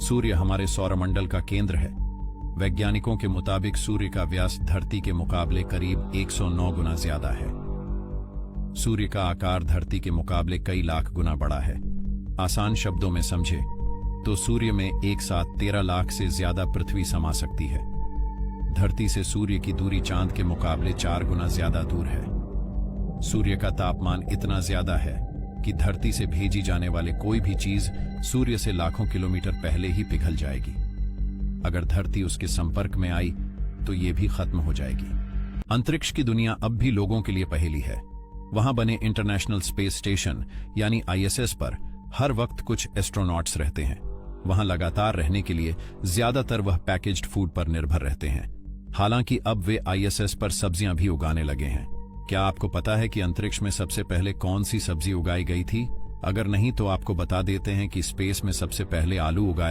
सूर्य हमारे सौरमंडल का केंद्र है। वैज्ञानिकों के मुताबिक सूर्य का व्यास धरती के मुकाबले करीब 109 गुना ज्यादा है। सूर्य का आकार धरती के मुकाबले कई लाख गुना बड़ा है। आसान शब्दों में समझे तो सूर्य में एक साथ 13 लाख से ज्यादा पृथ्वी समा सकती है। धरती से सूर्य की दूरी चांद के मुकाबले 4 गुना ज्यादा दूर है। सूर्य का तापमान इतना ज्यादा है कि धरती से भेजी जाने वाले कोई भी चीज सूर्य से लाखों किलोमीटर पहले ही पिघल जाएगी। अगर धरती उसके संपर्क में आई तो ये भी खत्म हो जाएगी। अंतरिक्ष की दुनिया अब भी लोगों के लिए पहेली है। वहां बने इंटरनेशनल स्पेस स्टेशन यानी ISS पर हर वक्त कुछ एस्ट्रोनॉट्स रहते हैं। वहां लगातार रहने के लिए ज्यादातर वह पैकेज्ड फूड पर निर्भर रहते हैं। हालांकि अब वे ISS पर सब्जियां भी उगाने लगे हैं। क्या आपको पता है कि अंतरिक्ष में सबसे पहले कौन सी सब्जी उगाई गई थी? अगर नहीं तो आपको बता देते हैं कि स्पेस में सबसे पहले आलू उगाया